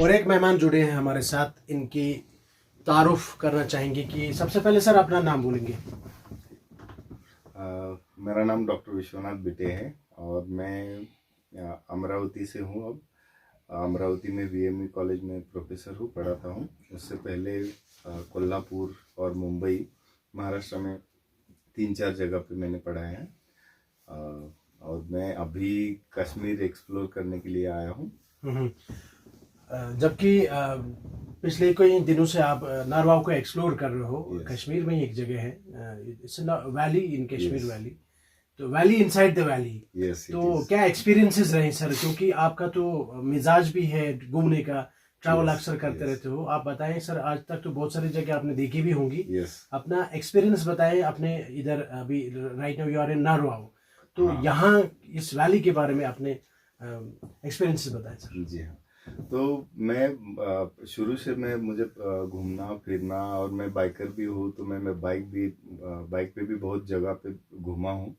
और एक मेहमान जुड़े हैं हमारे साथ, इनकी तारुफ करना चाहेंगे कि सबसे पहले सर अपना नाम बोलेंगे। मेरा नाम डॉक्टर विश्वनाथ बिटे है और मैं अमरावती से हूँ। अब अमरावती में वीएमई कॉलेज में प्रोफेसर हूँ, पढ़ाता हूँ। उससे पहले कोल्हापुर और मुंबई, महाराष्ट्र में 3-4 जगह पे मैंने पढ़ाया है। और मैं अभी कश्मीर एक्सप्लोर करने के लिए आया हूँ। जबकि पिछले कई दिनों से आप नारवाव को एक्सप्लोर कर रहे हो। Yes. कश्मीर में ही एक जगह है, it's valley in Kashmir Yes. Valley, तो valley inside the valley. Yes, it तो is. क्या एक्सपीरियंसेस रहे सर, क्योंकि आपका तो मिजाज भी है घूमने का, ट्रैवल Yes, अक्सर करते yes. रहते हो। आप बताएं सर, आज तक तो बहुत सारी जगह आपने देखी भी होंगी। Yes. अपना एक्सपीरियंस बताएं अपने इधर। अभी right now you are in Narwav, तो हाँ। यहाँ इस वैली के बारे में अपने एक्सपीरियंसेस बताएं सर। जी हाँ। तो मैं शुरू से मुझे घूमना फिरना, और मैं बाइकर भी हूँ, तो मैं बाइक पे भी बहुत जगह पे घूमा हूँ।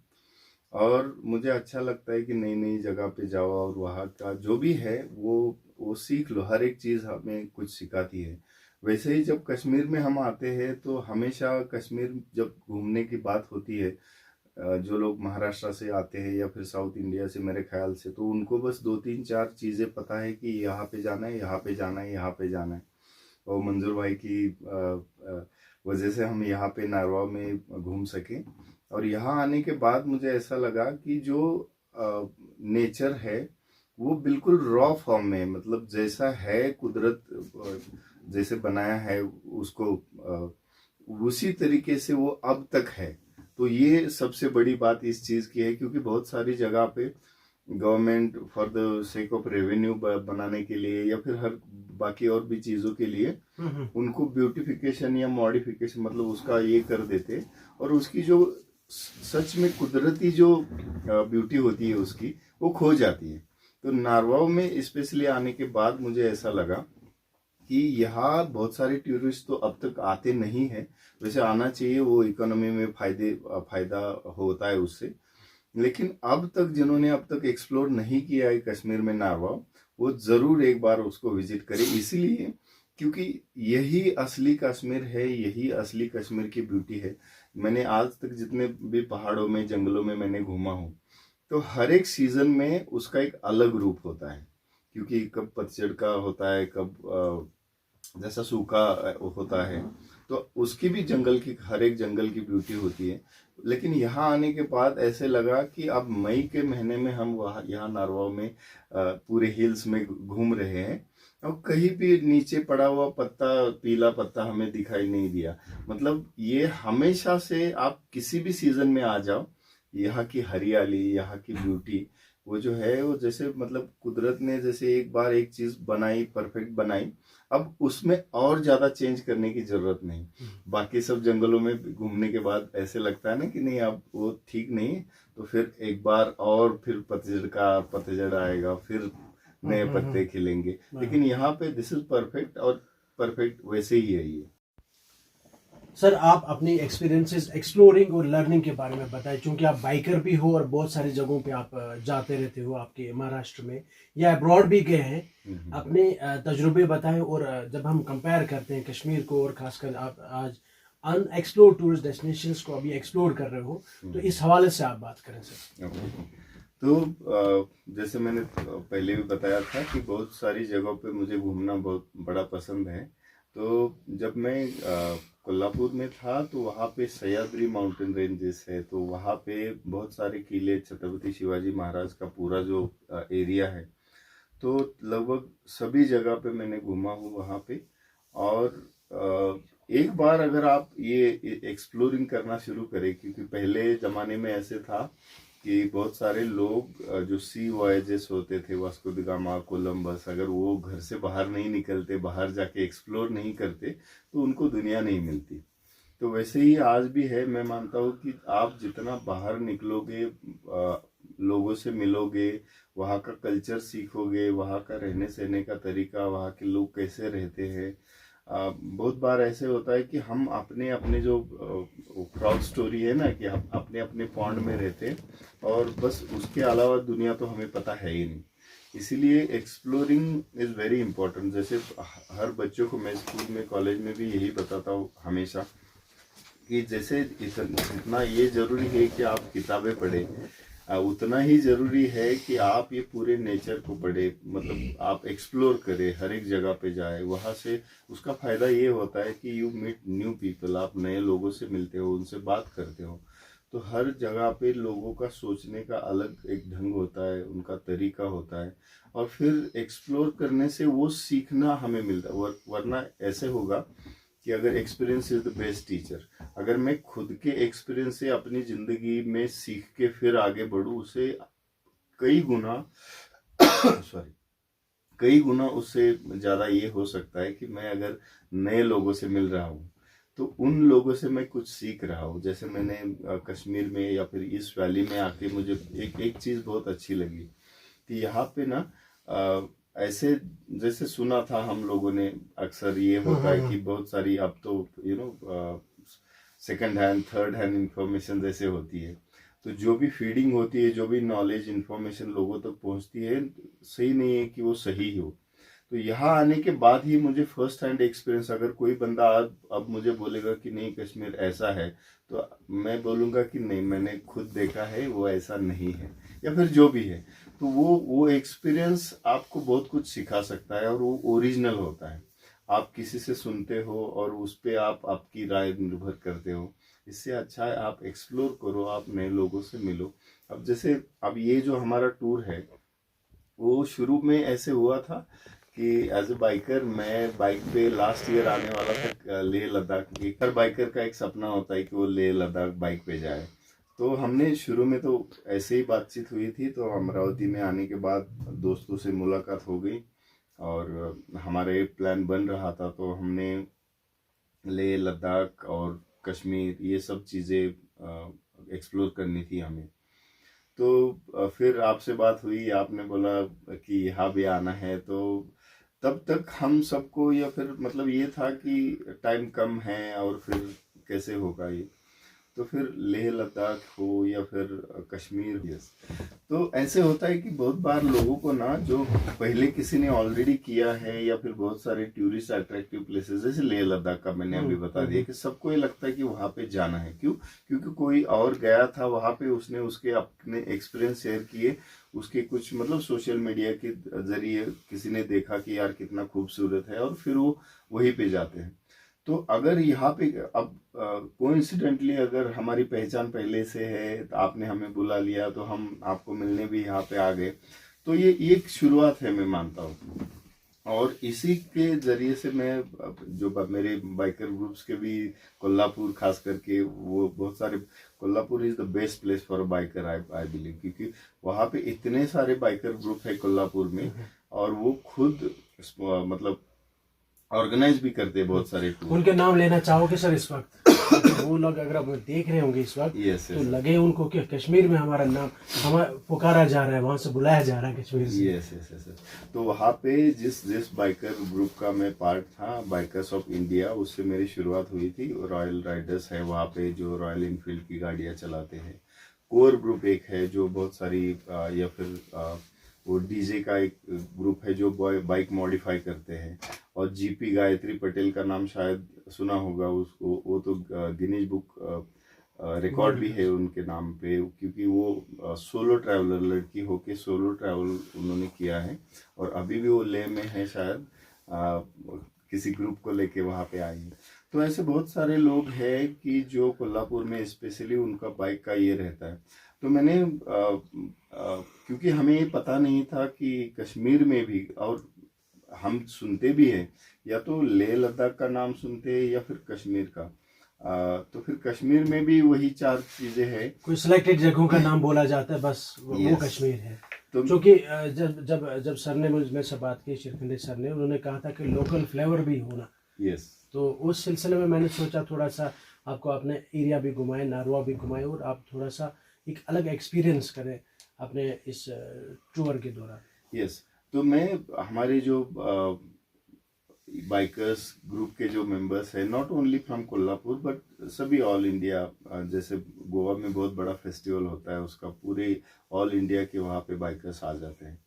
और मुझे अच्छा लगता है कि नई नई जगह पे जाओ और वहाँ का जो भी है वो सीख लो। हर एक चीज़ हमें कुछ सिखाती है। वैसे ही जब कश्मीर में हम आते हैं तो हमेशा कश्मीर जब घूमने की बात होती है, जो लोग महाराष्ट्र से आते हैं या फिर साउथ इंडिया से, मेरे ख्याल से तो उनको बस 2-3-4 चीज़ें पता है कि यहाँ पे जाना है, यहाँ पे जाना है, यहाँ पे जाना है। और मंजूर भाई की वजह से हम यहाँ पे नारवा में घूम सके। और यहाँ आने के बाद मुझे ऐसा लगा कि जो नेचर है वो बिल्कुल रॉ फॉर्म में, मतलब जैसा है कुदरत जैसे बनाया है उसको, उसी तरीके से वो अब तक है। तो ये सबसे बड़ी बात इस चीज़ की है, क्योंकि बहुत सारी जगह पे government for the sake of revenue बनाने के लिए या फिर हर बाकी और भी चीज़ों के लिए उनको ब्यूटिफिकेशन या मॉडिफिकेशन, मतलब उसका ये कर देते, और उसकी जो सच में कुदरती जो ब्यूटी होती है उसकी वो खो जाती है। तो नारवाव में स्पेशली आने के बाद मुझे ऐसा लगा कि यहाँ बहुत सारे टूरिस्ट तो अब तक आते नहीं है। वैसे आना चाहिए, वो इकोनॉमी में फायदा होता है उससे। लेकिन अब तक जिन्होंने अब तक एक्सप्लोर नहीं किया है कश्मीर में नारवाव, वो जरूर एक बार उसको विजिट करें। इसलिए क्योंकि यही असली कश्मीर है, यही असली कश्मीर की ब्यूटी है। मैंने आज तक जितने भी पहाड़ों में, जंगलों में मैंने घूमा हूँ, तो हर एक सीजन में उसका एक अलग रूप होता है। क्योंकि कब पतझड़ का होता है, कब जैसा सूखा होता है, तो उसकी भी हर एक जंगल की ब्यूटी होती है। लेकिन यहाँ आने के बाद ऐसे लगा कि अब मई के महीने में हम वहाँ यहाँ नारवा में पूरे हिल्स में घूम रहे हैं, और कहीं भी नीचे पड़ा हुआ पत्ता, पीला पत्ता हमें दिखाई नहीं दिया। मतलब ये हमेशा से आप किसी भी सीजन में आ जाओ, यहाँ की हरियाली, यहाँ की ब्यूटी वो जो है वो जैसे, मतलब कुदरत ने जैसे एक बार एक चीज बनाई, परफेक्ट बनाई, अब उसमें और ज्यादा चेंज करने की जरूरत नहीं। बाकी सब जंगलों में घूमने के बाद ऐसे लगता है ना कि नहीं अब वो ठीक नहीं, तो फिर एक बार और फिर पतझड़ आएगा, फिर नए पत्ते खिलेंगे। लेकिन यहाँ पे दिस इज परफेक्ट, और परफेक्ट वैसे ही है ये। सर आप अपनी एक्सपीरियंसेस एक्सप्लोरिंग और लर्निंग के बारे में बताएं, क्योंकि आप बाइकर भी हो और बहुत सारी जगहों पे आप जाते रहते हो, आपके महाराष्ट्र में या अब्रॉड भी गए हैं। अपने तजुर्बे बताएं। और जब हम कंपेयर करते हैं कश्मीर को, और खासकर आप आज अनएक्सप्लोर्ड टूरिस्ट डेस्टिनेशंस को अभी एक्सप्लोर कर रहे हो, तो इस हवाले से आप बात करें सर। तो जैसे मैंने पहले भी बताया था कि बहुत सारी जगहों पे मुझे घूमना बहुत बड़ा पसंद है। तो जब मैं कोल्हापुर में था तो वहाँ पे सह्याद्री माउंटेन रेंजेस है, तो वहाँ पे बहुत सारे किले, छत्रपति शिवाजी महाराज का पूरा जो एरिया है, तो लगभग सभी जगह पे मैंने घूमा हूँ वहाँ पे। और एक बार अगर आप ये एक्सप्लोरिंग करना शुरू करें, क्योंकि पहले ज़माने में ऐसे था कि बहुत सारे लोग जो सी वॉयजेस होते थे, वास्को द गामा, कोलंबस, अगर वो घर से बाहर नहीं निकलते, बाहर जाके एक्सप्लोर नहीं करते, तो उनको दुनिया नहीं मिलती। तो वैसे ही आज भी है। मैं मानता हूँ कि आप जितना बाहर निकलोगे, लोगों से मिलोगे, वहाँ का कल्चर सीखोगे, वहाँ का रहने सहने का तरीका, वहाँ के लोग कैसे रहते हैं। बहुत बार ऐसे होता है कि हम अपने अपने जो क्राउड स्टोरी है ना, कि हम अपने अपने पॉन्ड में रहते, और बस उसके अलावा दुनिया तो हमें पता है ही नहीं। इसीलिए एक्सप्लोरिंग इज़ वेरी इंपॉर्टेंट। जैसे हर बच्चों को मैं स्कूल में कॉलेज में भी यही बताता हूँ हमेशा कि जैसे इतना ये ज़रूरी है कि आप किताबें पढ़ें, उतना ही ज़रूरी है कि आप ये पूरे नेचर को पढ़े, मतलब आप एक्सप्लोर करें, हर एक जगह पे जाए। वहाँ से उसका फ़ायदा ये होता है कि यू मीट न्यू पीपल, आप नए लोगों से मिलते हो, उनसे बात करते हो। तो हर जगह पे लोगों का सोचने का अलग एक ढंग होता है, उनका तरीका होता है, और फिर एक्सप्लोर करने से वो सीखना हमें मिलता है। वरना ऐसे होगा कि अगर experience is the best teacher, अगर मैं खुद के एक्सपीरियंस से अपनी ज़िंदगी में सीख के फिर आगे बढ़ूँ, उसे कई गुना सॉरी कई गुना उससे ज़्यादा ये हो सकता है कि मैं अगर नए लोगों से मिल रहा हूँ तो उन लोगों से मैं कुछ सीख रहा हूँ। जैसे मैंने कश्मीर में या फिर इस वैली में आके मुझे एक चीज़ बहुत अच्छी लगी कि यहाँ पे ना ऐसे जैसे सुना था हम लोगों ने, अक्सर ये होता है कि बहुत सारी अब तो second hand third hand information जैसे होती है, तो जो भी फीडिंग होती है, जो भी नॉलेज इंफॉर्मेशन लोगों तक पहुंचती है, सही नहीं है कि वो सही हो। तो यहाँ आने के बाद ही मुझे फर्स्ट हैंड एक्सपीरियंस, अगर कोई बंदा अब मुझे बोलेगा कि नहीं कश्मीर ऐसा है, तो मैं बोलूँगा कि नहीं, मैंने खुद देखा है, वो ऐसा नहीं है, या फिर जो भी है। तो वो एक्सपीरियंस आपको बहुत कुछ सिखा सकता है, और वो ओरिजिनल होता है। आप किसी से सुनते हो और उस पर आप आपकी राय निर्भर करते हो। इससे अच्छा है आप एक्सप्लोर करो, आप नए लोगों से मिलो। अब जैसे अब ये जो हमारा टूर है, वो शुरू में ऐसे हुआ था कि एज ए बाइकर मैं बाइक पे लास्ट ईयर आने वाला था लेह लद्दाख। हर बाइकर का एक सपना होता है कि वो लेह लद्दाख बाइक पे जाए। तो हमने शुरू में तो ऐसे ही बातचीत हुई थी, तो अमरावती में आने के बाद दोस्तों से मुलाकात हो गई और हमारा एक प्लान बन रहा था। तो हमने लेह लद्दाख और कश्मीर ये सब चीज़ें एक्सप्लोर करनी थी हमें। तो फिर आपसे बात हुई, आपने बोला कि यहाँ भी आना है। तो तब तक हम सबको, या फिर मतलब ये था कि टाइम कम है और फिर कैसे होगा ये। तो फिर लेह लद्दाख हो या फिर कश्मीर, यस। तो ऐसे होता है कि बहुत बार लोगों को ना, जो पहले किसी ने ऑलरेडी किया है, या फिर बहुत सारे टूरिस्ट अट्रैक्टिव प्लेसेस जैसे लेह लद्दाख का मैंने अभी बता दिया, कि सबको ये लगता है कि वहां पे जाना है। क्यों? क्योंकि कोई और गया था वहां पे, उसने उसके अपने एक्सपीरियंस शेयर किए, उसके कुछ मतलब सोशल मीडिया के जरिए किसी ने देखा कि यार कितना खूबसूरत है, और फिर वो वहीं पे जाते हैं। तो अगर यहाँ पे अब कोइंसिडेंटली अगर हमारी पहचान पहले से है, तो आपने हमें बुला लिया, तो हम आपको मिलने भी यहाँ पे आ गए, तो ये एक शुरुआत है, मैं मानता हूँ। और इसी के जरिए से मैं जो मेरे बाइकर ग्रुप्स के भी, कोल्हापुर खास करके, वो बहुत सारे, Kolhapur is the best place for biker I believe, क्योंकि वहाँ पे इतने सारे बाइकर ग्रुप है कोल्हापुर में, और वो खुद मतलब ऑर्गेनाइज भी करते हैं बहुत सारे टूर। उनके नाम लेना चाहोगे सर इस वक्त? वो लोग अगर अब देख रहे होंगे इस वक्त, yes, तो लगे उनको कि कश्मीर में हमारा नाम पुकारा जा रहा है, वहां से बुलाया जा रहा है कश्मीर से। Yes yes yes. तो वहाँ पे जिस बाइकर ग्रुप का मैं पार्ट था, बाइकर्स ऑफ इंडिया, उससे मेरी शुरुआत हुई थी। रॉयल राइडर्स है वहाँ पे, जो रॉयल इनफील्ड की गाड़ियाँ चलाते हैं। कोर ग्रुप एक है जो बहुत सारी या फिर वो डीजे का एक ग्रुप है जो बाइक मॉडिफाई करते हैं। और जीपी गायत्री पटेल का नाम शायद सुना होगा, उसको वो तो गिनीज बुक रिकॉर्ड भी है उनके नाम पे, क्योंकि वो सोलो ट्रैवलर, लड़की होके सोलो ट्रैवल उन्होंने किया है, और अभी भी वो लेह में है शायद, किसी ग्रुप को लेके वहाँ पे आई है। तो ऐसे बहुत सारे लोग हैं कि जो कोल्हापुर में स्पेशली उनका बाइक का ये रहता है। तो मैंने क्योंकि हमें ये पता नहीं था कि कश्मीर में भी, और हम सुनते भी हैं, या तो लेह लद्दाख का नाम सुनते हैं या फिर कश्मीर का, तो फिर कश्मीर में भी वही 4 चीजें हैं। कोई सिलेक्टेड जगहों का नाम बोला जाता है, बस वो कश्मीर है। तो क्योंकि जब जब जब सर ने मुझे से बात की, शिरखंडे सर ने, उन्होंने कहा था कि लोकल फ्लेवर भी होना। यस। तो उस सिलसिले में मैंने सोचा थोड़ा सा आपको अपने एरिया भी घुमाएं, नारुआ भी घुमाएं, और आप थोड़ा सा एक अलग एक्सपीरियंस करें अपने इस टूर के दौरान। यस। तो मैं, हमारे जो बाइकर्स ग्रुप के जो मेंबर्स हैं, not only from Kolhapur but सभी ऑल इंडिया, जैसे गोवा में बहुत बड़ा फेस्टिवल होता है, उसका पूरे ऑल इंडिया के वहाँ पे बाइकर्स आ जाते हैं।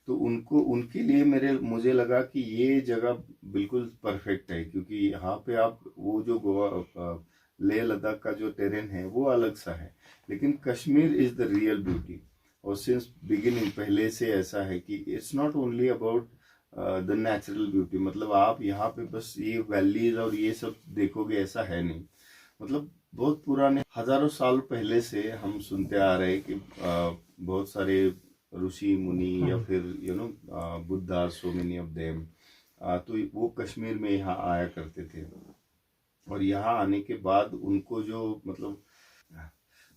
तो उनको उनके लिए मुझे लगा कि ये जगह बिल्कुल परफेक्ट है, क्योंकि यहाँ पे आप वो जो गोवा लेह लद्दाख का जो टेरेन है वो अलग सा है, लेकिन Kashmir is the real beauty. और सिंस बिगिनिंग पहले से ऐसा है कि it's not only about the natural beauty, मतलब आप यहाँ पे बस ये वैलीज और ये सब देखोगे ऐसा है नहीं। मतलब बहुत पुराने हजारों साल पहले से हम सुनते आ रहे हैं कि बहुत सारे ऋषि मुनि या फिर Buddha, so many of them, तो वो कश्मीर में यहाँ आया करते थे। और यहाँ आने के बाद उनको जो मतलब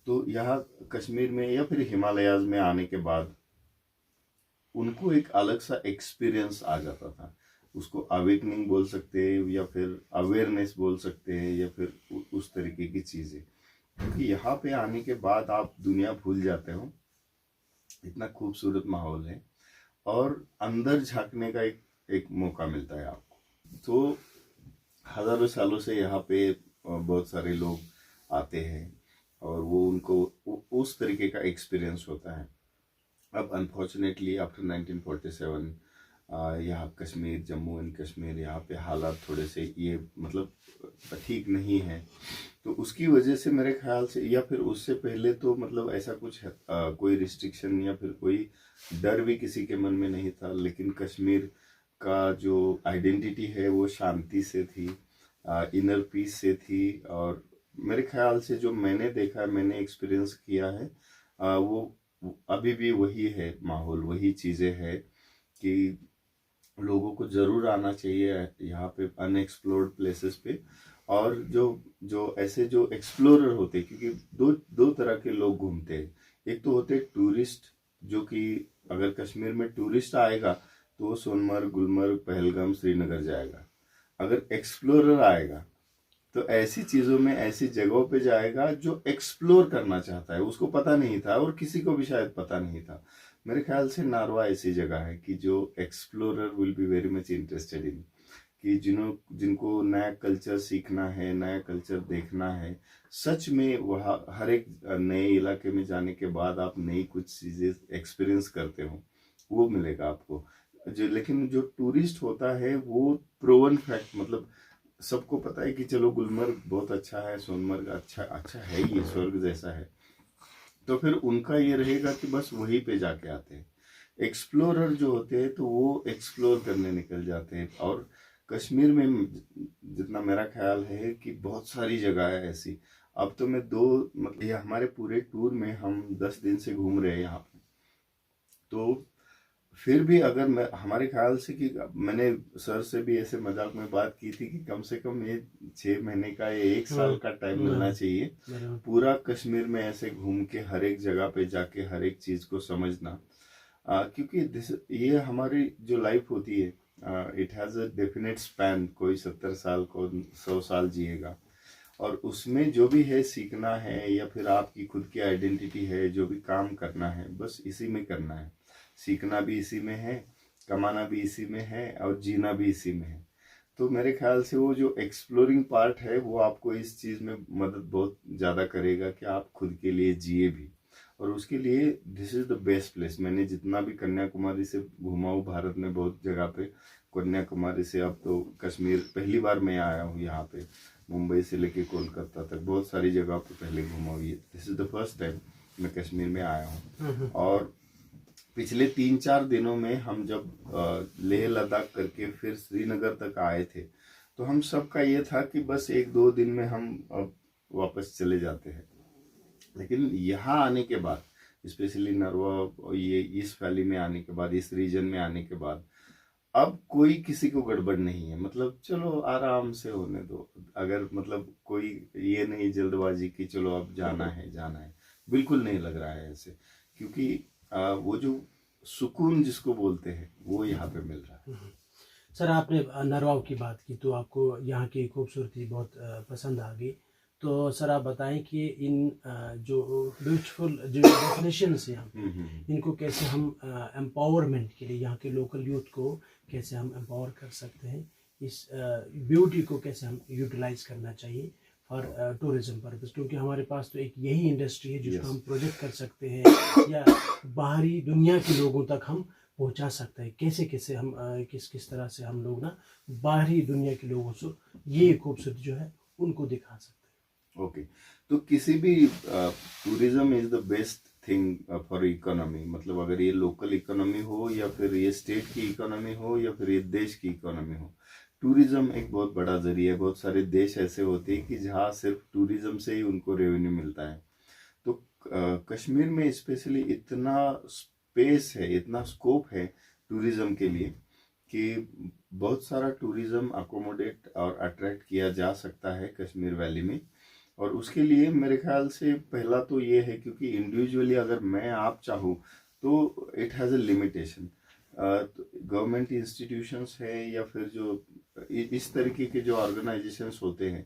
तो यहाँ कश्मीर में या फिर हिमालयाज में आने के बाद उनको एक अलग सा एक्सपीरियंस आ जाता था। उसको अवेकनिंग बोल सकते हैं या फिर अवेयरनेस बोल सकते हैं या फिर उस तरीके की चीजें, क्योंकि यहाँ पे आने के बाद आप दुनिया भूल जाते हो। इतना खूबसूरत माहौल है और अंदर झांकने का एक मौका मिलता है आपको। तो हजारों सालों से यहाँ पे बहुत सारे लोग आते हैं और वो उनको उस तरीके का एक्सपीरियंस होता है। अब अनफॉर्चुनेटली आफ्टर 1947 यहाँ कश्मीर, जम्मू एंड कश्मीर, यहाँ पे हालात थोड़े से ये मतलब ठीक नहीं है। तो उसकी वजह से मेरे ख्याल से या फिर उससे पहले तो मतलब ऐसा कुछ कोई रिस्ट्रिक्शन या फिर कोई डर भी किसी के मन में नहीं था, लेकिन कश्मीर का जो आइडेंटिटी है वो शांति से थी, इनर पीस से थी। और मेरे ख्याल से जो मैंने देखा, मैंने एक्सपीरियंस किया है, वो अभी भी वही है माहौल, वही चीज़ें है कि लोगों को ज़रूर आना चाहिए यहाँ पे अनएक्सप्लोर्ड प्लेसेस पे। और जो ऐसे जो एक्सप्लोरर होते, क्योंकि दो तरह के लोग घूमते हैं। एक तो होते टूरिस्ट, जो कि अगर कश्मीर में टूरिस्ट आएगा तो वो सोनमर्ग, गुलमर्ग, पहलगाम, श्रीनगर जाएगा। अगर एक्सप्लोरर आएगा तो ऐसी चीज़ों में, ऐसी जगहों पे जाएगा जो एक्सप्लोर करना चाहता है, उसको पता नहीं था और किसी को भी शायद पता नहीं था। मेरे ख्याल से नारवा ऐसी जगह है कि जो explorer will be very much interested in, कि जिनको नया कल्चर सीखना है, नया कल्चर देखना है। सच में वह हर एक नए इलाके में जाने के बाद आप नई कुछ चीज़ें एक्सपीरियंस करते हो, वो मिलेगा आपको। लेकिन जो टूरिस्ट होता है वो प्रोवन फैक्ट, मतलब सबको पता है कि चलो गुलमर्ग बहुत अच्छा है, सोनमर्ग अच्छा है, ये स्वर्ग जैसा है, तो फिर उनका ये रहेगा कि बस वहीं पे जाके आते हैं। एक्सप्लोरर जो होते हैं तो वो एक्सप्लोर करने निकल जाते हैं। और कश्मीर में जितना मेरा ख्याल है कि बहुत सारी जगह है ऐसी। अब तो मैं मतलब ये हमारे पूरे टूर में हम 10 दिन से घूम रहे हैं यहाँ पे, तो फिर भी अगर हमारे ख्याल से कि मैंने सर से भी ऐसे मजाक में बात की थी कि कम से कम ये 6 महीने का या 1 साल का टाइम मिलना चाहिए पूरा कश्मीर में ऐसे घूम के हर एक जगह पे जाके हर एक चीज को समझना। क्योंकि ये हमारी जो लाइफ होती है, it has a definite span. कोई 70 साल को 100 साल जिएगा और उसमें जो भी है सीखना है या फिर आपकी खुद की आइडेंटिटी है, जो भी काम करना है बस इसी में करना है। सीखना भी इसी में है, कमाना भी इसी में है और जीना भी इसी में है। तो मेरे ख्याल से वो जो एक्सप्लोरिंग पार्ट है वो आपको इस चीज़ में मदद बहुत ज़्यादा करेगा कि आप खुद के लिए जिए भी। और उसके लिए this is the best place. मैंने जितना भी कन्याकुमारी से घूमा हूँ भारत में बहुत जगह पे, कन्याकुमारी से अब तो कश्मीर पहली बार मैं आया हूँ यहाँ पे, मुंबई से लेके कोलकाता तक बहुत सारी जगह पे पहले घूमा हुई है। This is the first time मैं कश्मीर में आया हूँ। और पिछले 3-4 दिनों में हम जब लेह लद्दाख करके फिर श्रीनगर तक आए थे, तो हम सबका ये था कि बस 1-2 दिन में हम अब वापस चले जाते हैं। लेकिन यहाँ आने के बाद, स्पेशली नरवा ये इस वैली में आने के बाद, इस रीजन में आने के बाद, अब कोई किसी को गड़बड़ नहीं है। मतलब चलो आराम से होने दो। अगर मतलब कोई ये नहीं जल्दबाजी कि चलो अब जाना है, बिल्कुल नहीं लग रहा है ऐसे। क्योंकि वो जो सुकून जिसको बोलते हैं वो यहाँ पे मिल रहा है। सर, आपने नरवाव की बात की तो आपको यहाँ की खूबसूरती बहुत पसंद आ गई। तो सर आप बताएं कि इन जो ब्यूटीफुल जो डेस्टिनेशंस हैं इनको कैसे हम एम्पावरमेंट के लिए यहाँ के लोकल यूथ को कैसे हम एम्पावर कर सकते हैं, इस ब्यूटी को कैसे हम यूटिलाइज करना चाहिए फॉर टूरिज्म पर्पज। क्योंकि हमारे पास तो एक यही इंडस्ट्री है जिसको हम प्रोजेक्ट कर सकते हैं या बाहरी दुनिया के लोगों तक हम पहुंचा सकता है, कैसे कैसे हम किस किस तरह से हम लोग ना बाहरी दुनिया के लोगों से ये खूबसूरती जो है उनको दिखा सकते ओके, तो किसी भी tourism is the best thing for economy, मतलब अगर ये लोकल इकोनॉमी हो या फिर ये स्टेट की इकोनॉमी हो या फिर ये देश की इकोनॉमी हो, टूरिज्म एक बहुत बड़ा जरिया है। बहुत सारे देश ऐसे होते हैं कि जहाँ सिर्फ टूरिज्म से ही उनको रेवेन्यू मिलता है। तो कश्मीर में स्पेशली इतना स्पेस है, इतना स्कोप है टूरिज्म के लिए कि बहुत सारा टूरिज्म अकोमोडेट और अट्रैक्ट किया जा सकता है कश्मीर वैली में। और उसके लिए मेरे ख्याल से पहला तो ये है, क्योंकि इंडिविजुअली अगर मैं आप चाहूँ तो it has a limitation. Government institutions है या फिर जो इस तरीके के जो ऑर्गेनाइजेशंस होते हैं,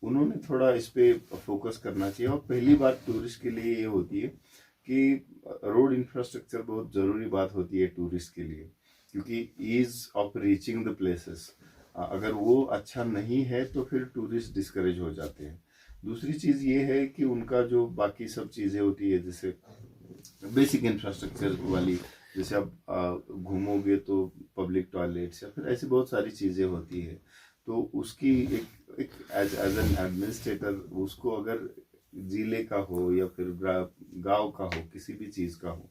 उन्होंने थोड़ा इस पे फोकस करना चाहिए। और पहली बात टूरिस्ट के लिए ये होती है कि रोड इंफ्रास्ट्रक्चर बहुत ज़रूरी बात होती है टूरिस्ट के लिए, क्योंकि ease of reaching the places अगर वो अच्छा नहीं है तो फिर टूरिस्ट डिस्करेज हो जाते हैं। दूसरी चीज़ ये है कि उनका जो बाकी सब चीज़ें होती है, जैसे बेसिक इंफ्रास्ट्रक्चर वाली, जैसे आप घूमोगे तो पब्लिक टॉयलेट्स या फिर ऐसी बहुत सारी चीज़ें होती है, तो उसकी एक एज एन एडमिनिस्ट्रेटर उसको अगर जिले का हो या फिर गांव का हो, किसी भी चीज़ का हो,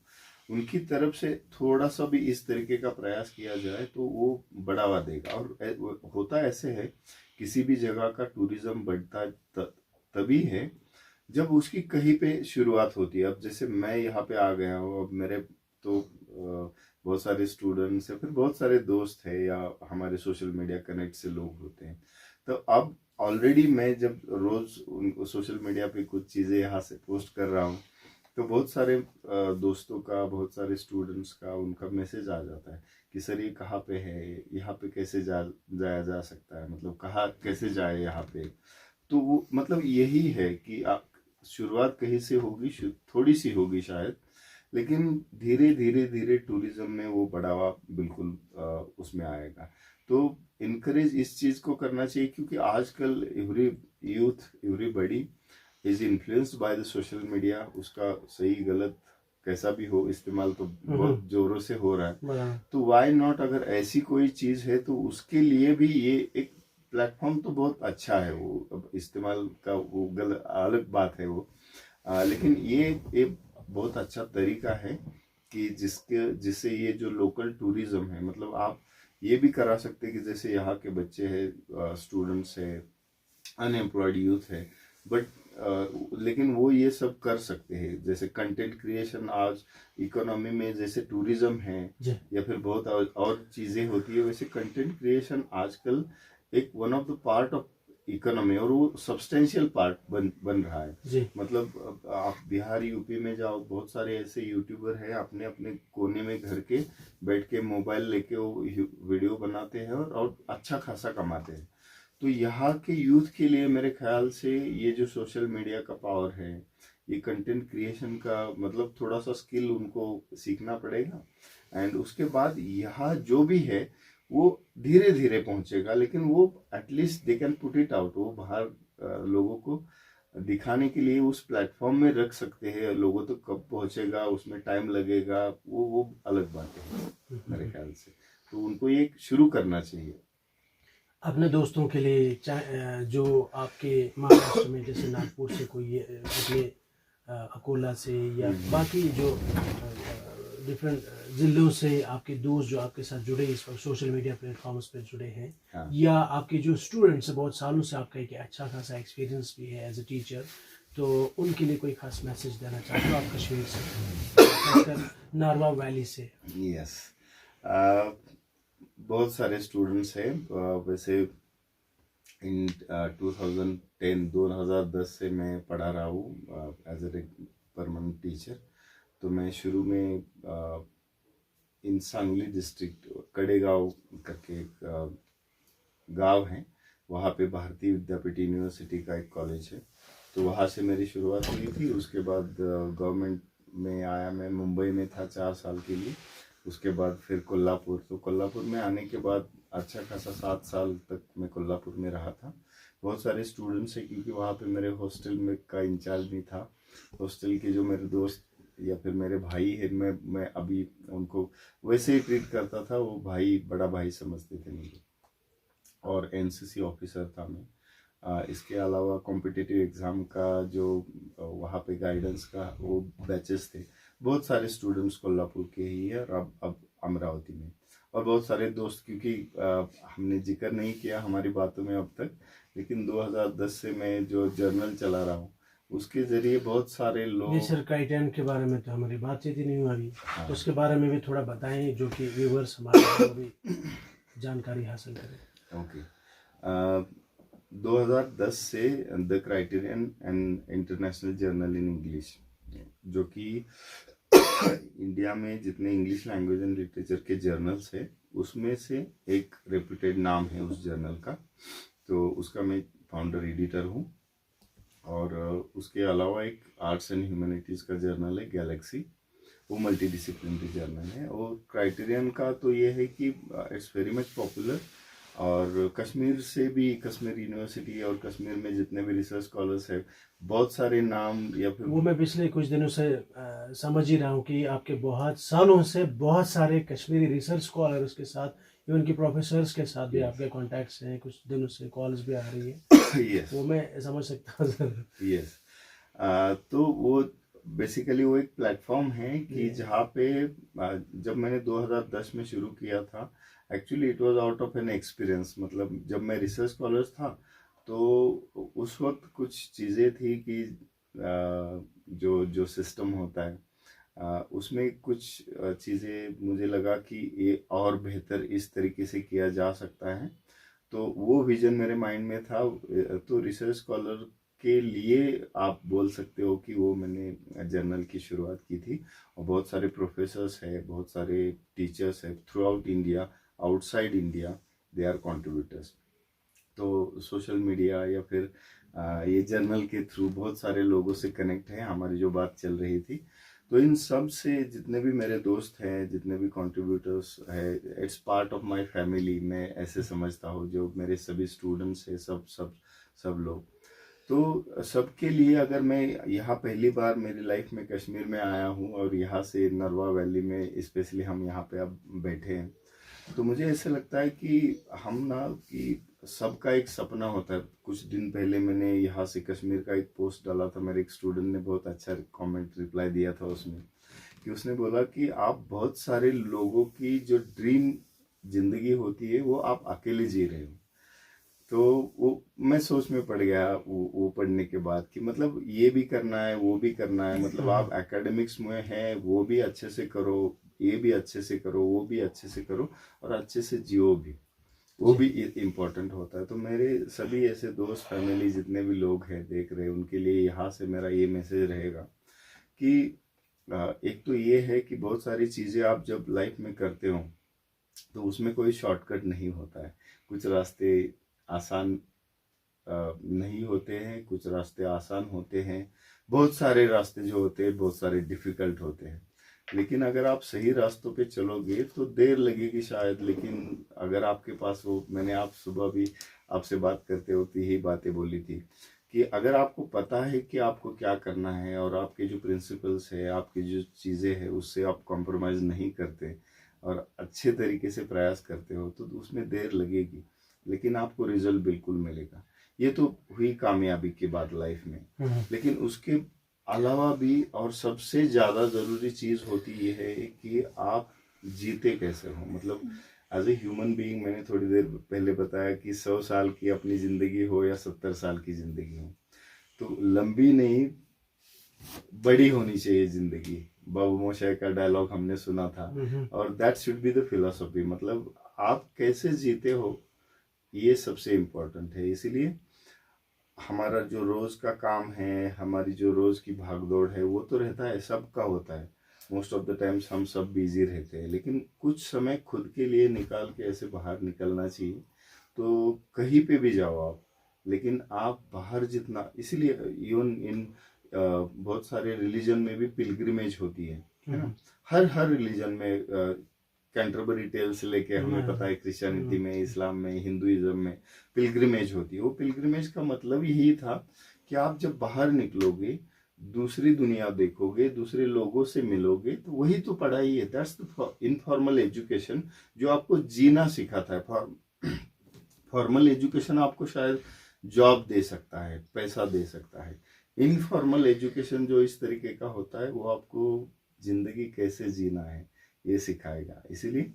उनकी तरफ से थोड़ा सा भी इस तरीके का प्रयास किया जाए तो वो बढ़ावा देगा। और होता ऐसे है, किसी भी जगह का टूरिज्म बढ़ता तभी है जब उसकी कहीं पे शुरुआत होती है। अब जैसे मैं यहाँ पे आ गया हूँ, अब मेरे तो बहुत सारे स्टूडेंट्स या फिर बहुत सारे दोस्त हैं या हमारे सोशल मीडिया कनेक्ट से लोग होते हैं, तो अब ऑलरेडी मैं जब रोज उनको सोशल मीडिया पे कुछ चीज़ें यहाँ से पोस्ट कर रहा हूँ, तो बहुत सारे दोस्तों का, बहुत सारे स्टूडेंट्स का उनका मैसेज आ जाता है कि सर ये कहाँ पे है, यहाँ पे कैसे जाया जा सकता है, मतलब कहाँ कैसे जाए यहाँ पे। तो वो मतलब यही है कि आप शुरुआत कहीं से होगी, थोड़ी सी होगी शायद, लेकिन धीरे धीरे धीरे टूरिज्म में वो बढ़ावा बिल्कुल उसमें आएगा। तो इनकरेज इस चीज़ को करना चाहिए, क्योंकि आजकल everybody is influenced by the social media. उसका सही गलत कैसा भी हो, इस्तेमाल तो बहुत जोरों से हो रहा है। तो वाई नॉट, अगर ऐसी कोई चीज़ है तो उसके लिए भी ये एक प्लेटफॉर्म तो बहुत अच्छा है। वो अब इस्तेमाल का वो अलग बात है वो, लेकिन ये बहुत अच्छा तरीका है कि जिससे ये जो लोकल टूरिज्म है, मतलब आप ये भी करा सकते हैं कि जैसे यहाँ के बच्चे हैं, स्टूडेंट्स है, अनएम्प्लॉयड यूथ है, बट लेकिन वो ये सब कर सकते हैं। जैसे कंटेंट क्रिएशन आज इकोनॉमी में जैसे टूरिज्म है या फिर बहुत और चीज़ें होती है, वैसे कंटेंट क्रिएशन आजकल एक one of the part of economy, और वो सब्सटेंशियल पार्ट बन रहा है। मतलब आप बिहार यूपी में जाओ, बहुत सारे ऐसे यूट्यूबर हैं अपने अपने कोने में घर के बैठ के मोबाइल लेके वो वीडियो बनाते हैं और अच्छा खासा कमाते हैं। तो यहाँ के यूथ के लिए मेरे ख्याल से ये जो सोशल मीडिया का पावर है, ये कंटेंट क्रिएशन का मतलब थोड़ा सा स्किल उनको सीखना पड़ेगा। एंड उसके बाद यहाँ जो भी है वो धीरे धीरे पहुंचेगा, लेकिन वो at least they can put it out. वो बाहर लोगों को दिखाने के लिए उस प्लेटफॉर्म में रख सकते हैं। लोगों तक कब पहुंचेगा, उसमें टाइम लगेगा, वो अलग बात है मेरे ख्याल से। तो उनको ये शुरू करना चाहिए अपने दोस्तों के लिए, जो आपके महाराष्ट्र में जैसे नागपुर से कोई अपने अकोला से या बाकी जो डिफरेंट जिलों से आपके दोस्त जो आपके साथ जुड़े इस वक्त सोशल मीडिया प्लेटफॉर्म्स पे जुड़े हैं, हाँ। या आपके जो स्टूडेंट्स बहुत सालों से आपका एक अच्छा खासा एक्सपीरियंस भी है एज ए टीचर, तो उनके लिए कोई खास मैसेज देना चाहते हो आप कश्मीर से, खासकर नारवा वैली से? यस, बहुत सारे स्टूडेंट्स हैं। वैसे इन 2010 से मैं पढ़ा रहा हूँ एज ए परमानेंट टीचर। तो मैं शुरू में इन सांगली डिस्ट्रिक्ट कड़ेगांव करके एक गांव है, वहाँ पे भारतीय विद्यापीठ यूनिवर्सिटी का एक कॉलेज है, तो वहाँ से मेरी शुरुआत हुई थी। उसके बाद गवर्नमेंट में आया, मैं मुंबई में था 4 साल के लिए। उसके बाद फिर कोल्हापुर, तो कोल्हापुर में आने के बाद अच्छा खासा 7 साल तक मैं कोल्हापुर में रहा था। बहुत सारे स्टूडेंट्स हैं, क्योंकि वहाँ पे मेरे हॉस्टल में का इंचार्ज नहीं था। हॉस्टल के जो मेरे दोस्त या फिर मेरे भाई है, मैं अभी उनको वैसे ही ट्रीट करता था, वो भाई बड़ा भाई समझते थे मुझे। और एनसीसी ऑफिसर था मैं। इसके अलावा कॉम्पिटिटिव एग्ज़ाम का जो वहाँ पे गाइडेंस का वो बैचेस थे, बहुत सारे स्टूडेंट्स कोल्हापुर के ही है, और अब अमरावती में, और बहुत सारे दोस्त, क्योंकि हमने जिक्र नहीं किया हमारी बातों में अब तक, लेकिन 2010 से मैं जो जर्नल चला रहा हूँ उसके ज़रिए बहुत सारे जी लोग। सर, क्राइटेरियन के बारे में तो हमारी बातचीत ही नहीं हुई अभी, हाँ। तो उसके बारे में भी थोड़ा बताएं, जो कि व्यूवर्स हमारे को भी जानकारी हासिल करें। ओके। 2010 से the criterion and international journal in English, जो कि इंडिया में जितने इंग्लिश लैंग्वेज एंड लिटरेचर के जर्नल्स है उसमें से एक रेप्यूटेड नाम है उस जर्नल का। तो उसका मैं फाउंडर एडिटर हूँ। और उसके अलावा एक आर्ट्स एंड ह्यूमैनिटीज़ का जर्नल है गैलेक्सी, वो मल्टी डिसिप्लिनरी जर्नल है। और क्राइटेरियन का तो ये है कि इट्स वेरी मच पॉपुलर, और कश्मीर से भी, कश्मीर यूनिवर्सिटी और कश्मीर में जितने भी रिसर्च स्कॉलर्स है, बहुत सारे नाम, या फिर वो मैं पिछले कुछ दिनों से समझ ही रहा हूँ कि आपके बहुत सालों से बहुत सारे कश्मीरी रिसर्च स्कॉलर्स के साथ, इवन की प्रोफेसर्स के साथ भी आपके कॉन्टैक्ट्स हैं, कुछ दिनों से कॉल्स भी आ रही है। यस, वो मैं समझ सकता हूँ सर। यस। तो वो बेसिकली वो एक प्लेटफॉर्म है कि जहाँ पे जब मैंने 2010 में शुरू किया था, actually it was out of an experience. मतलब जब मैं रिसर्च स्कॉलर्स था तो उस वक्त कुछ चीज़ें थी कि जो जो सिस्टम होता है उसमें कुछ चीज़ें मुझे लगा कि ये और बेहतर इस तरीके से किया जा सकता है। तो वो विजन मेरे माइंड में था। तो रिसर्च स्कॉलर के लिए आप बोल सकते हो कि वो मैंने जर्नल की शुरुआत की थी। और बहुत सारे प्रोफेसर्स है, बहुत सारे टीचर्स है throughout India, outside India, they are contributors. तो सोशल मीडिया या फिर ये जर्नल के थ्रू बहुत सारे लोगों से कनेक्ट है, हमारी जो बात चल रही थी। तो इन सब से जितने भी मेरे दोस्त हैं, जितने भी कंट्रीब्यूटर्स है, it's part of my family, मैं ऐसे समझता हूँ। जो मेरे सभी स्टूडेंट्स हैं, सब लोग, तो सबके लिए, अगर मैं यहाँ पहली बार मेरी लाइफ में कश्मीर में आया हूँ और यहाँ से नरवा वैली में स्पेशली हम यहाँ पे अब बैठे हैं, तो मुझे ऐसा लगता है कि हम ना, कि सबका एक सपना होता है। कुछ दिन पहले मैंने यहाँ से कश्मीर का एक पोस्ट डाला था, मेरे एक स्टूडेंट ने बहुत अच्छा कमेंट रिप्लाई दिया था उसमें, कि उसने बोला कि आप बहुत सारे लोगों की जो ड्रीम जिंदगी होती है वो आप अकेले जी रहे हो। तो वो मैं सोच में पड़ गया वो पढ़ने के बाद, कि मतलब ये भी करना है, वो भी करना है। मतलब आप एकेडमिक्स में हैं, वो भी अच्छे से करो, ये भी अच्छे से करो, वो भी अच्छे से करो, और अच्छे से जियो भी, वो भी इम्पोर्टेंट होता है। तो मेरे सभी ऐसे दोस्त, फैमिली, जितने भी लोग हैं देख रहे हैं, उनके लिए यहाँ से मेरा ये मैसेज रहेगा कि एक तो ये है कि बहुत सारी चीज़ें आप जब लाइफ में करते हो तो उसमें कोई शॉर्टकट नहीं होता है। कुछ रास्ते आसान नहीं होते हैं, कुछ रास्ते आसान होते हैं, बहुत सारे रास्ते जो होते हैं बहुत सारे डिफिकल्ट होते हैं। लेकिन अगर आप सही रास्तों पे चलोगे तो देर लगेगी शायद, लेकिन अगर आपके पास वो, मैंने आप सुबह भी आपसे बात करते होती ही बातें बोली थी, कि अगर आपको पता है कि आपको क्या करना है, और आपके जो प्रिंसिपल्स है, आपकी जो चीज़ें हैं, उससे आप कॉम्प्रोमाइज़ नहीं करते और अच्छे तरीके से प्रयास करते हो, तो उसमें देर लगेगी लेकिन आपको रिजल्ट बिल्कुल मिलेगा। ये तो हुई कामयाबी की बात लाइफ में। लेकिन उसके अलावा भी और सबसे ज़्यादा ज़रूरी चीज़ होती ये है कि आप जीते कैसे हो। मतलब एज ए ह्यूमन बीइंग, मैंने थोड़ी देर पहले बताया कि 100 साल की अपनी ज़िंदगी हो या 70 साल की ज़िंदगी हो, तो लंबी नहीं, बड़ी होनी चाहिए ज़िंदगी। बाबू मोशाय का डायलॉग हमने सुना था, और that should be the philosophy. मतलब आप कैसे जीते हो, ये सबसे इम्पोर्टेंट है। इसीलिए हमारा जो रोज का काम है, हमारी जो रोज की भागदौड़ है, वो तो रहता है, सबका होता है। मोस्ट ऑफ द टाइम्स हम सब बिजी रहते हैं, लेकिन कुछ समय खुद के लिए निकाल के ऐसे बाहर निकलना चाहिए। तो कहीं पे भी जाओ आप, लेकिन आप बाहर जितना, इसीलिए इवन इन बहुत सारे रिलीजन में भी पिलग्रिमेज होती है ना। हर रिलीजन में कैंटरबरी टेल से लेके हमें पता है, क्रिश्चियनिटी में, इस्लाम में, हिंदुइज्म में पिलग्रिमेज होती है। वो पिलग्रिमेज का मतलब यही था कि आप जब बाहर निकलोगे दूसरी दुनिया देखोगे, दूसरे लोगों से मिलोगे, तो वही तो पढ़ाई है। दैट्स द इनफॉर्मल एजुकेशन जो आपको जीना सिखाता है। फॉर्मल एजुकेशन आपको शायद जॉब दे सकता है, पैसा दे सकता है। इनफॉर्मल एजुकेशन जो इस तरीके का होता है वो आपको जिंदगी कैसे जीना है ये सिखाएगा। इसीलिए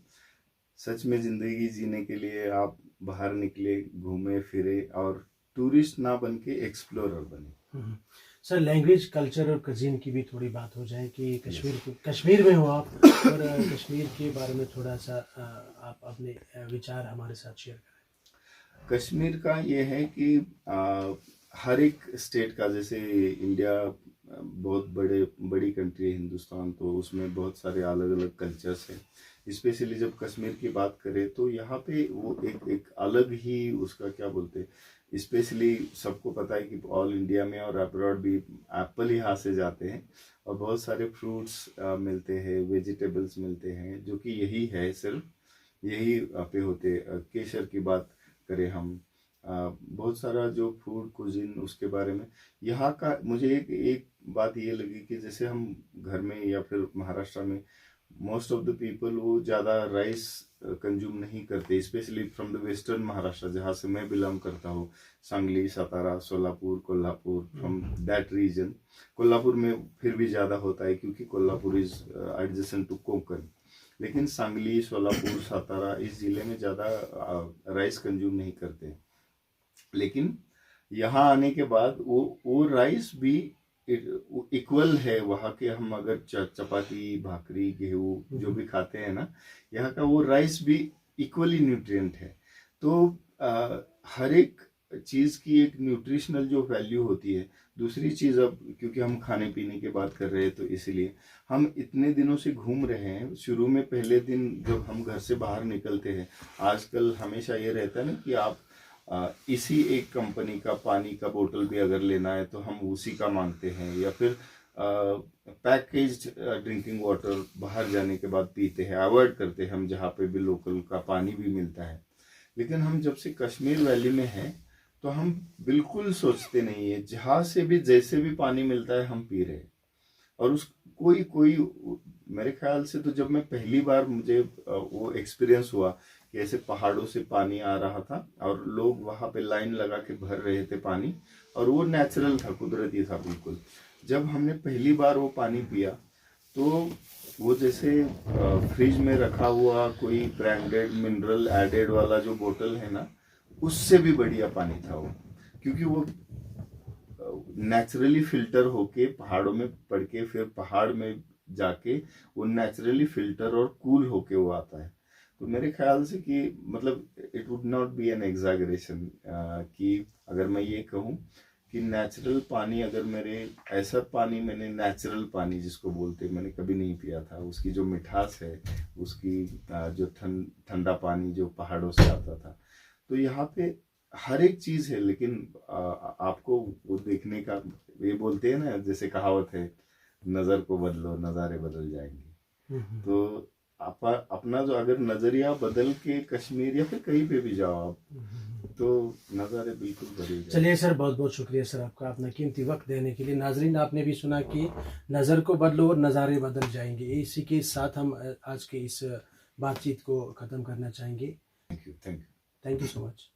सच में जिंदगी जीने के लिए आप बाहर निकले, घूमे फिरे और टूरिस्ट ना बन के एक्सप्लोरर बने। सर लैंग्वेज, कल्चर और कजीन की भी थोड़ी बात हो जाए कि कश्मीर में हो आप और कश्मीर के बारे में थोड़ा सा आप अपने विचार हमारे साथ शेयर करें। कश्मीर का ये है कि हर एक स्टेट का, जैसे इंडिया बहुत बड़ी कंट्री है हिंदुस्तान, तो उसमें बहुत सारे अलग अलग कल्चर्स हैं। स्पेशली जब कश्मीर की बात करें तो यहाँ पे वो एक अलग ही उसका क्या बोलते हैं, स्पेशली सबको पता है कि ऑल इंडिया में और अब्रॉड भी एप्पल यहाँ से जाते हैं और बहुत सारे फ्रूट्स मिलते हैं, वेजिटेबल्स मिलते हैं, जो कि यही है, सिर्फ यही पे होते। केसर की बात करें हम, बहुत सारा जो फूड कुजिन उसके बारे में यहाँ का मुझे एक बात ये लगी कि जैसे हम घर में या फिर महाराष्ट्र में मोस्ट ऑफ द पीपल वो ज़्यादा राइस कंज्यूम नहीं करते, specially from the western Maharashtra जहाँ से मैं बिलोंग करता हूँ, Sangli, Satara, Solapur, Kolhapur, from that region. Kolhapur में फिर भी ज़्यादा होता है क्योंकि Kolhapur is adjacent to Konkan, लेकिन सांगली, सोलापुर, सातारा इस जिले में ज़्यादा राइस कंज्यूम नहीं करते। लेकिन यहाँ आने के बाद वो राइस भी इक्वल है वहाँ के। हम अगर चपाती, भाकरी, गेहूँ जो भी खाते हैं ना, यहाँ का वो राइस भी इक्वली न्यूट्रिएंट है। तो हर एक चीज़ की एक न्यूट्रिशनल जो वैल्यू होती है। दूसरी चीज़, अब क्योंकि हम खाने पीने की बात कर रहे हैं तो इसीलिए हम इतने दिनों से घूम रहे हैं। शुरू में पहले दिन जब हम घर से बाहर निकलते हैं, आजकल हमेशा ये रहता है ना कि आप इसी एक कंपनी का पानी का बोतल भी अगर लेना है तो हम उसी का मांगते हैं, या फिर पैकेज्ड ड्रिंकिंग वाटर बाहर जाने के बाद पीते हैं, अवॉइड करते हैं हम जहाँ पे भी लोकल का पानी भी मिलता है। लेकिन हम जब से कश्मीर वैली में हैं तो हम बिल्कुल सोचते नहीं है, जहाँ से भी जैसे भी पानी मिलता है हम पी रहे हैं। और उस कोई मेरे ख्याल से तो जब मैं पहली बार मुझे वो एक्सपीरियंस हुआ कि ऐसे पहाड़ों से पानी आ रहा था और लोग वहाँ पे लाइन लगा के भर रहे थे पानी, और वो नेचुरल था, कुदरती था बिल्कुल। जब हमने पहली बार वो पानी पिया तो वो जैसे फ्रिज में रखा हुआ कोई ब्रांडेड मिनरल एडेड वाला जो बोतल है ना, उससे भी बढ़िया पानी था वो, क्योंकि वो नेचुरली फिल्टर होके पहाड़ों में पड़ के फिर पहाड़ में जाके वो नेचुरली फिल्टर और कूल होके वो आता है। तो मेरे ख्याल से कि मतलब it would not be an exaggeration कि अगर मैं ये कहूँ कि नेचुरल पानी, अगर मेरे ऐसा पानी मैंने नेचुरल पानी जिसको बोलते मैंने कभी नहीं पिया था, उसकी जो मिठास है, उसकी जो ठंडा पानी जो पहाड़ों से आता था। तो यहाँ पे हर एक चीज है, लेकिन आपको वो देखने का, ये बोलते हैं ना, जैसे कहावत है, नजर को बदलो नजारे बदल जाएंगे। तो अपना जो अगर नजरिया बदल के कश्मीर या फिर कहीं पे भी जाओ आप, तो नज़ारे बिल्कुल बदल जाएंगे। चलिए सर, बहुत बहुत शुक्रिया सर आपका अपना कीमती वक्त देने के लिए। नाजरीन, आपने भी सुना कि नज़र को बदलो और नज़ारे बदल जाएंगे। इसी के साथ हम आज के इस बातचीत को ख़त्म करना चाहेंगे। Thank you so much.